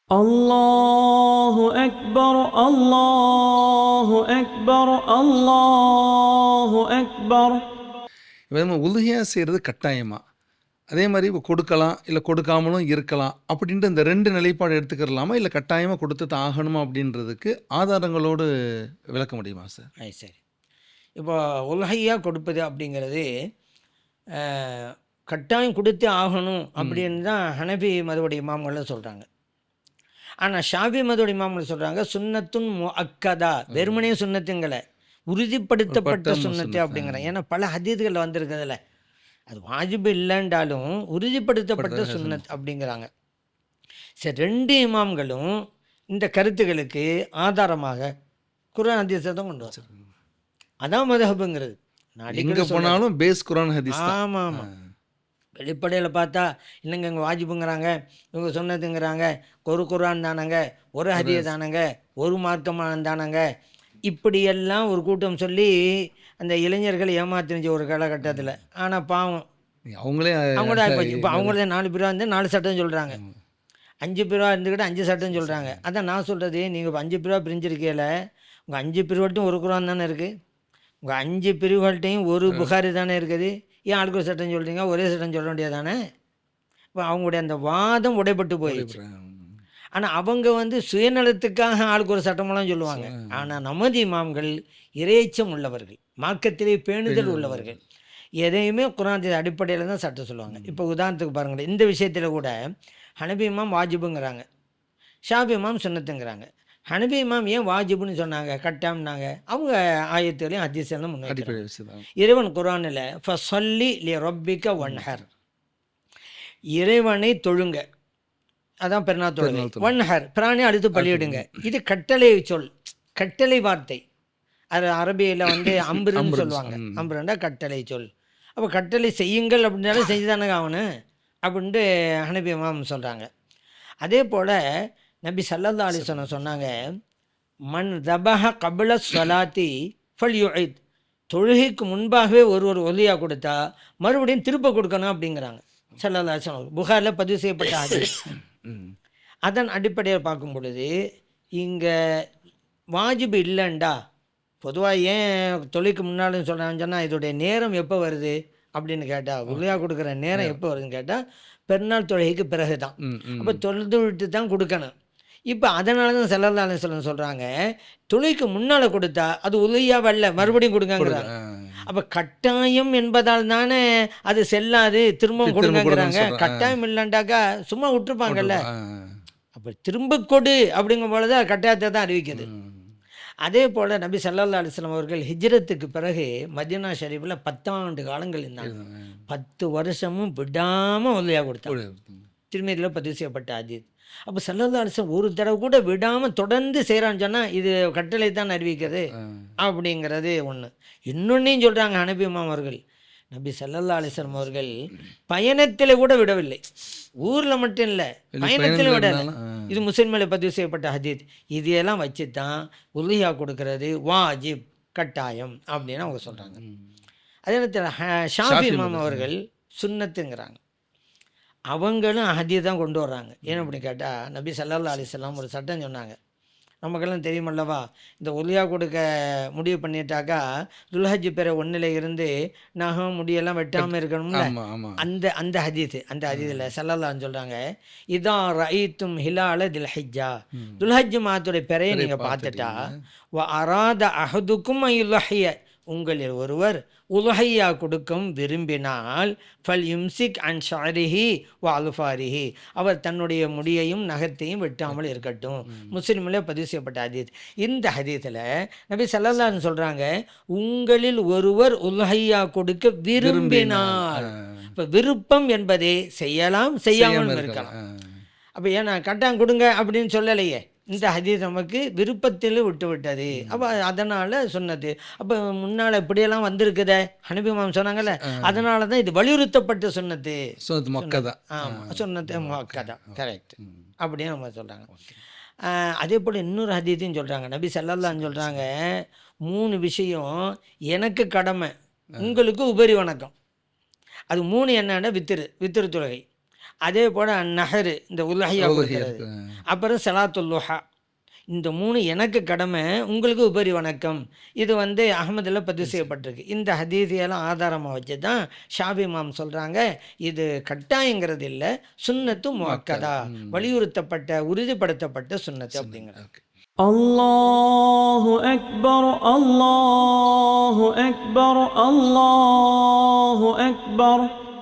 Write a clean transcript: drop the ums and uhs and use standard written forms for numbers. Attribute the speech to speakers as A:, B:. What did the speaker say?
A: الله أكبر الله أكبر الله أكبر.
B: இப்போ நம்ம உலுஹியா செய்கிறது கட்டாயமா, அதே மாதிரி இப்போ கொடுக்கலாம் இல்லை கொடுக்காமலும் இருக்கலாம் அப்படின்ட்டு இந்த ரெண்டு நிலைப்பாடு எடுத்துக்கிறலாமா, இல்லை கட்டாயமாக கொடுத்து தான் ஆகணுமா அப்படின்றதுக்கு ஆதாரங்களோடு விளக்க முடியுமா சார்?
C: சரி. இப்போ உலகையாக கொடுப்பது அப்படிங்கிறது கட்டாயம் கொடுத்தே ஆகணும் அப்படின்னு தான் ஹனபி மதவுடைய இமாம்கள் சொல்கிறாங்க. ஆனால் ஷாஃபி மதவுடைய இமாம்கள் சொல்கிறாங்க சுன்னத்துன் முஅக்கதா, வெறுமனே சுன்னத்துங்களை உறுதிப்படுத்தப்பட்ட சுன்னத்து அப்படிங்கிறாங்க. ஏன்னா பல ஹதீதுகள் வந்திருக்கிறதுல அது வாஜிபு இல்லைன்றாலும் உறுதிப்படுத்தப்பட்ட சுன்னத் அப்படிங்கிறாங்க. சரி, ரெண்டு இமாம்களும் இந்த கருத்துகளுக்கு ஆதாரமாக குர்ஆன் ஹதீஸை தான் கொண்டு வர, அதான் மதஹபுங்கிறது.
B: எங்கே போனாலும் பேஸ் குர்ஆன் ஹதீஸ் தான்.
C: ஆமாம் ஆமாம். வெளிப்படையில் பார்த்தா இல்லைங்க இங்கே வாஜிபுங்கிறாங்க, இவங்க சொன்னதுங்கிறாங்க, ஒரு குர்ஆன் தானங்க, ஒரு ஹதீஸ் தானங்க, ஒரு மார்க்கமான தானங்க, இப்படியெல்லாம் ஒரு கூட்டம் சொல்லி அந்த இளைஞர்களை ஏமாத்திருந்துச்சு ஒரு காலகட்டத்தில். ஆனால் பாவம்
B: அவங்களே
C: அவங்களோட ஆகிப்போச்சு. இப்போ அவங்களே 4 பேராக இருந்து 4 சட்டம் சொல்கிறாங்க, 5 பேராக இருந்துக்கிட்டு 5 சட்டம் சொல்கிறாங்க. அதான் நான் சொல்கிறது, நீங்கள் 5 பேராக பிரிஞ்சிருக்கையில் உங்கள் 5 பிரிவுகள்ட்டையும் ஒரு குர்ஆன் தானே இருக்குது, உங்கள் 5 பிரிவுகள்ட்டையும் ஒரு புகாரி தானே இருக்குது. ஏன் ஆளுக்கு ஒரு சட்டம் சொல்கிறீங்க, ஒரே சட்டம் சொல்ல வேண்டியது தானே? இப்போ அவங்களுடைய அந்த வாதம் உடைப்பட்டு போயிடுச்சு. ஆனால் அவங்க சுயநலத்துக்காக ஆளுக்கு ஒரு சட்டமெல்லாம் சொல்லுவாங்க. ஆனால் நமது இமாம்கள் இறைச்சம் உள்ளவர்கள், மார்க்கத்திலே பேணுதல் உள்ளவர்கள், எதையுமே குர்ஆன் அடிப்படையில் தான் சட்டம் சொல்லுவாங்க. இப்போ உதாரணத்துக்கு பாருங்களேன், இந்த விஷயத்தில் கூட ஹனபி இமாம் வாஜிபுங்கிறாங்க, ஷாஃபி இமாம் சுன்னத்துங்கிறாங்க. ஹனபி இமாம் ஏன் வாஜிபுன்னு சொன்னாங்க, கட்டாம்னாங்க? அவங்க ஆயத்துகளையும் ஹதீஸையும் முன்னாடி இறைவன் குர்ஆனில் ஃபஸல்லி லிரப்பிக வன்ஹர், இறைவனை தொழுங்க, அதான் பெருநாள் தொழுகை. வன்ஹர் பிராணி அடுத்து பலியிடுங்க. இது கட்டளை சொல், கட்டளை வார்த்தை. அது அரபியில் அம்புன்னு சொல்லுவாங்க. அம்புன்றா கட்டளை சொல். அப்போ கட்டளை செய்யுங்கள் அப்படின்னாலும் செஞ்சு தானே ஆகணும் அப்படின்ட்டு ஹனபி இமாம் சொல்கிறாங்க. அதே போல் நபி ஸல்லல்லாஹு அலைஹி வஸல்லம் சொன்னாங்க, மன் தபஹ கபில ஸலாத்தி ஃபல் யுஇத், தொழுகைக்கு முன்பாகவே ஒருவர் ஒலியா கொடுத்தா மறுபடியும் திருப்ப கொடுக்கணும் அப்படிங்கிறாங்க ஸல்லல்லாஹு அலைஹி வஸல்லம். புகாரில் பதிவு செய்யப்பட்ட ஹதீஸ். அதன் அடிப்படையில் பார்க்கும் பொழுது இங்கே வாஜிபு இல்லைண்டா, பொதுவாக ஏன் தொழுகைக்கு முன்னாலும் சொல்கிறான்னு சொன்னால் இதோடைய நேரம் எப்போ வருது அப்படின்னு கேட்டால், ஒலியா கொடுக்குற நேரம் எப்போ வருதுன்னு கேட்டால் பெருநாள் தொழுகைக்கு பிறகு தான். அப்போ தொழுது விட்டு தான் கொடுக்கணும். இப்போ அதனால தான் ஸல்லல்லாஹு அலைஹி வஸல்லம் சொல்கிறாங்க, தொழுகைக்கு முன்னால் கொடுத்தா அது உலுஹியா வரல, மறுபடியும் கொடுங்கங்கிறாங்க. அப்போ கட்டாயம் என்பதால் தானே அது செல்லாது, திரும்பவும் கொடுங்கங்கிறாங்க. கட்டாயம் இல்லைண்டாக்கா சும்மா விட்டுருப்பாங்கல்ல. அப்போ திரும்ப கொடு அப்படிங்கும் பொழுது அது கட்டாயத்தை தான் அறிவிக்குது. அதே போல் நபி ஸல்லல்லாஹு அலைஹி வஸல்லம் அவர்கள் ஹிஜ்ரத்துக்கு பிறகு மதீனா ஷரீஃபில் 10 ஆண்டு காலங்கள் இருந்தாங்க. 10 வருஷமும் விடாமல் உலுஹியா கொடுத்தாங்க. திருமதியில் பதிவு செய்யப்பட்ட ஹதீஸ். அப்போ ஸல்லல்லாஹு அலைஹி வஸல்லம் ஒரு தடவை கூட விடாமல் தொடர்ந்து செய்கிறான்னு சொன்னால் இது கட்டளை தான் அறிவிக்கிறது அப்படிங்கிறது ஒன்று. இன்னொன்னையும் சொல்கிறாங்க ஹனபி இமாம் அவர்கள், நபி ஸல்லல்லாஹு அலைஹி வஸல்லம் அவர்கள் பயணத்தில் கூட விடவில்லை. ஊரில் மட்டும் இல்லை, பயணத்தில் விடலை. இது முஸ்லிமில் பதிவு செய்யப்பட்ட ஹதீஸ். இதையெல்லாம் வச்சு தான் உலுஹியா கொடுக்கறது வாஜிப், கட்டாயம் அப்படின்னு அவங்க சொல்கிறாங்க. அதே நேரத்தில் ஷாஃபி இமாம் அவர்கள் சுன்னத்துங்கிறாங்க. அவங்களும் ஹதீஸ் தான் கொண்டு வர்றாங்க. ஏன்னு அப்படி கேட்டால் நபி ஸல்லல்லாஹு அலைஹி வஸல்லம் ஒரு சட்டம் சொன்னாங்க, நமக்கெல்லாம் தெரியுமல்லவா, இந்த உலுஹியா கொடுக்க முடிவு பண்ணிட்டாக்கா துல்ஹஜ் பிற 1 இருந்து நகம் முடியெல்லாம் வெட்டாமல் இருக்கணும்ல. அந்த ஹதீஸில் ஸல்லல்லாஹு சொல்கிறாங்க, இதான் ரஐத்தும் ஹிலால தில்ஹிஜ்ஜா, துல்ஹஜ் மாதத்துடைய பிறையை நீங்கள் பார்த்துட்டா, வ அராத அஹதுக்கும் யுலஹிய, உங்களில் ஒருவர் உலுஹியா கொடுக்கும் விரும்பினால் ஃபல் யும்சிக் அன் ஷஅரிஹி வ அல்ஃபாரிஹி, அவர் தன்னுடைய முடியையும் நகத்தையும் வெட்டாமல் இருக்கட்டும். முஸ்லிமில் பதிவு செய்யப்பட்ட ஹதீஸ். இந்த ஹதீஸில் நபி ஸல்லல்லாஹு அலைஹி சொல்கிறாங்க, உங்களில் ஒருவர் உலுஹியா கொடுக்க விரும்பினால். இப்போ விருப்பம் என்பதே செய்யலாம், செய்யாமல் இருக்கலாம். அப்போ ஏன்னா கட்டாயம் கொடுங்க அப்படின்னு சொல்லலையே, இந்த ஹதீஸ் நமக்கு விருப்பத்தில் விட்டு விட்டது. அப்போ அதனால் சொன்னது. அப்போ முன்னால் இப்படியெல்லாம் வந்திருக்குதே ஹனபி இமாம் சொன்னாங்கல்ல, அதனால தான் இது வலியுறுத்தப்பட்ட சுன்னத்து. ஆமாம், சுன்னத்து முஅக்கதா, கரெக்ட் அப்படின்னு நம்ம சொல்கிறாங்க. அதே போல் இன்னொரு ஹதீஸையும் சொல்கிறாங்க. நபி ஸல்லல்லாஹு அலைஹி சொல்கிறாங்க, 3 விஷயம் எனக்கு கடமை, உங்களுக்கு உபரி வணக்கம். அது 3 என்னன்னா வித்திரு தொழுகை. அதே போல் நஹரு இந்த உலஹியா கொடுக்கிறது,
B: இருக்கு.
C: அப்புறம் ஸலாத்துல் லுஹா. இந்த 3 எனக்கு கடமை, உங்களுக்கு உபரி வணக்கம். இது அஹ்மதில் பதிவு செய்யப்பட்டிருக்கு. இந்த ஹதீஸையெல்லாம் ஆதாரமாக வச்சு தான் ஷாஃபி இமாம் சொல்கிறாங்க, இது கட்டாயங்கிறது இல்லை, சுன்னத்து முஅக்கதா, வலியுறுத்தப்பட்ட உறுதிப்படுத்தப்பட்ட சுன்னத்து அப்படிங்கிறாங்க.
B: ஓகே.
A: الله أكبر الله أكبر الله أكبر